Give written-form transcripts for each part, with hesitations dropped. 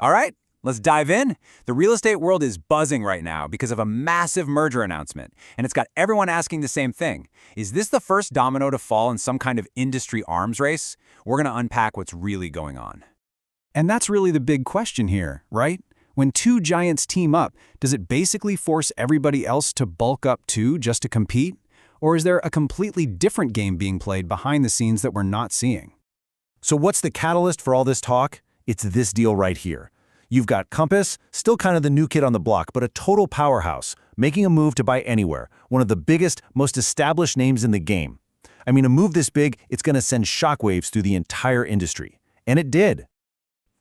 All right, let's dive in. The real estate world is buzzing right now because of a massive merger announcement, and it's got everyone asking the same thing. Is this the first domino to fall in some kind of industry arms race? We're going to unpack what's really going on. And that's really the big question here, right? When two giants team up, does it basically force everybody else to bulk up too just to compete? Or is there a completely different game being played behind the scenes that we're not seeing? So what's the catalyst for all this talk? It's this deal right here. You've got Compass, still kind of the new kid on the block, but a total powerhouse, making a move to buy Anywhere, one of the biggest, most established names in the game. I mean, a move this big, it's going to send shockwaves through the entire industry. And it did.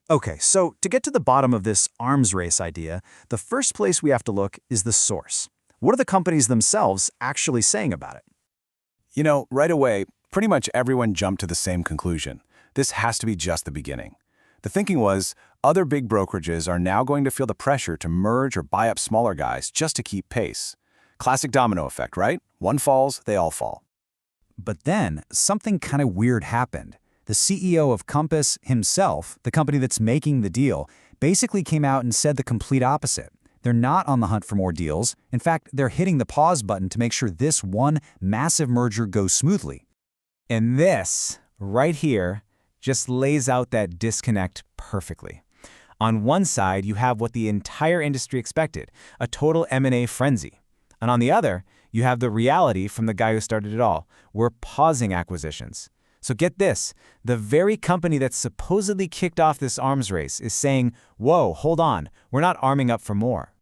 Okay, so to get to the bottom of this arms race idea, the first place we have to look is the source. What are the companies themselves actually saying about it? You know, right away, pretty much everyone jumped to the same conclusion. This has to be just the beginning. The thinking was, other big brokerages are now going to feel the pressure to merge or buy up smaller guys just to keep pace. Classic domino effect, right? One falls, they all fall. But then, something kind of weird happened. The CEO of Compass himself, the company that's making the deal, basically came out and said the complete opposite. They're not on the hunt for more deals. In fact, they're hitting the pause button to make sure this one massive merger goes smoothly. And this, right here, just lays out that disconnect perfectly. On one side, you have what the entire industry expected, a total M&A frenzy. And on the other, you have the reality from the guy who started it all. We're pausing acquisitions. So get this, the very company that supposedly kicked off this arms race is saying, whoa, hold on, we're not arming up for more.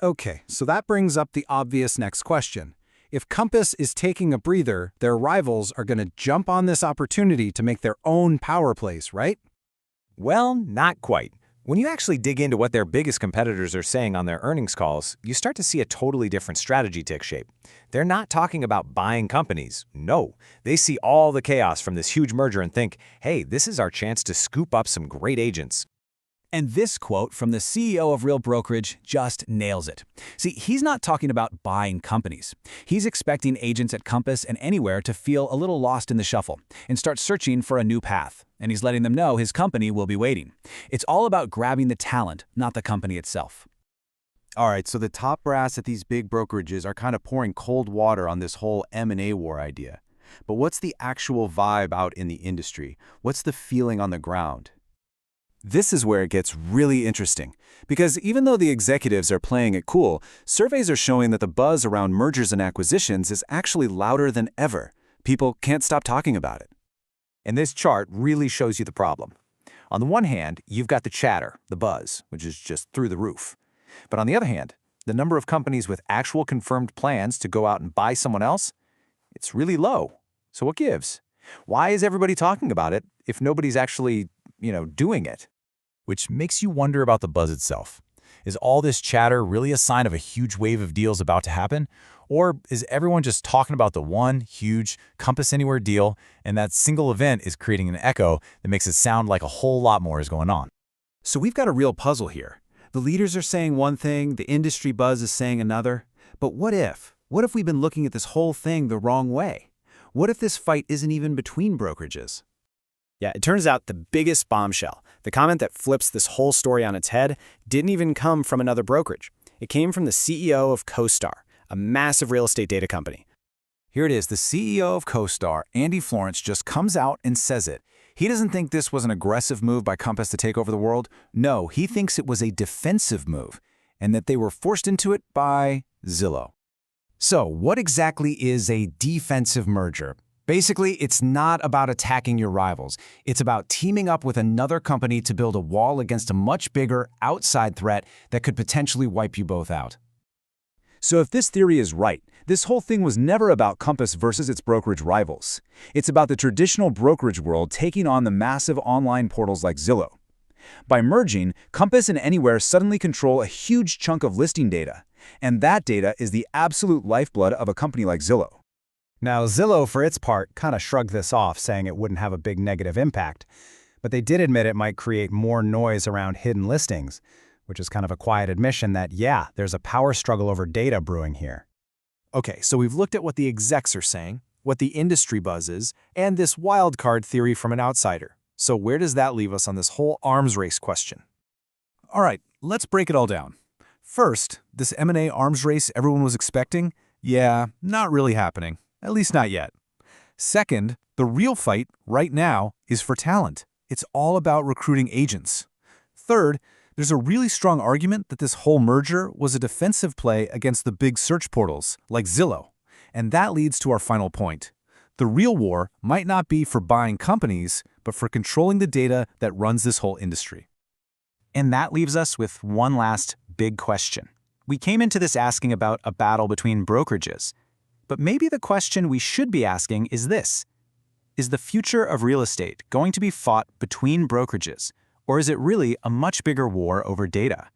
Okay, so that brings up the obvious next question. If Compass is taking a breather, their rivals are going to jump on this opportunity to make their own power plays, right? Well, not quite. When you actually dig into what their biggest competitors are saying on their earnings calls, you start to see a totally different strategy take shape. They're not talking about buying companies. No, they see all the chaos from this huge merger and think, hey, this is our chance to scoop up some great agents. And this quote from the CEO of Real Brokerage just nails it. See, he's not talking about buying companies. He's expecting agents at Compass and Anywhere to feel a little lost in the shuffle and start searching for a new path. And he's letting them know his company will be waiting. It's all about grabbing the talent, not the company itself. All right, so the top brass at these big brokerages are kind of pouring cold water on this whole M&A war idea. But what's the actual vibe out in the industry? What's the feeling on the ground? This is where it gets really interesting, because even though the executives are playing it cool, surveys are showing that the buzz around mergers and acquisitions is actually louder than ever. People can't stop talking about it. And this chart really shows you the problem. On the one hand, you've got the chatter, the buzz, which is just through the roof. But on the other hand, the number of companies with actual confirmed plans to go out and buy someone else, it's really low. So what gives? Why is everybody talking about it if nobody's actually, doing it? Which makes you wonder about the buzz itself. Is all this chatter really a sign of a huge wave of deals about to happen? Or is everyone just talking about the one huge Compass Anywhere deal, and that single event is creating an echo that makes it sound like a whole lot more is going on? So we've got a real puzzle here. The leaders are saying one thing, the industry buzz is saying another. But what if? What if we've been looking at this whole thing the wrong way? What if this fight isn't even between brokerages? Yeah, it turns out the biggest bombshell, the comment that flips this whole story on its head, didn't even come from another brokerage. It came from the CEO of CoStar, a massive real estate data company. Here it is, the CEO of CoStar, Andy Florance, just comes out and says it. He doesn't think this was an aggressive move by Compass to take over the world. No, he thinks it was a defensive move, and that they were forced into it by Zillow. So, what exactly is a defensive merger? Basically, it's not about attacking your rivals. It's about teaming up with another company to build a wall against a much bigger outside threat that could potentially wipe you both out. So if this theory is right, this whole thing was never about Compass versus its brokerage rivals. It's about the traditional brokerage world taking on the massive online portals like Zillow. By merging, Compass and Anywhere suddenly control a huge chunk of listing data, and that data is the absolute lifeblood of a company like Zillow. Now, Zillow, for its part, kind of shrugged this off, saying it wouldn't have a big negative impact. But they did admit it might create more noise around hidden listings, which is kind of a quiet admission that, yeah, there's a power struggle over data brewing here. Okay, so we've looked at what the execs are saying, what the industry buzz is, and this wildcard theory from an outsider. So where does that leave us on this whole arms race question? All right, let's break it all down. First, this M&A arms race everyone was expecting? Yeah, not really happening. At least not yet. Second, the real fight right now is for talent. It's all about recruiting agents. Third, there's a really strong argument that this whole merger was a defensive play against the big search portals, like Zillow. And that leads to our final point. The real war might not be for buying companies, but for controlling the data that runs this whole industry. And that leaves us with one last big question. We came into this asking about a battle between brokerages. But maybe the question we should be asking is this. Is the future of real estate going to be fought between brokerages, or is it really a much bigger war over data?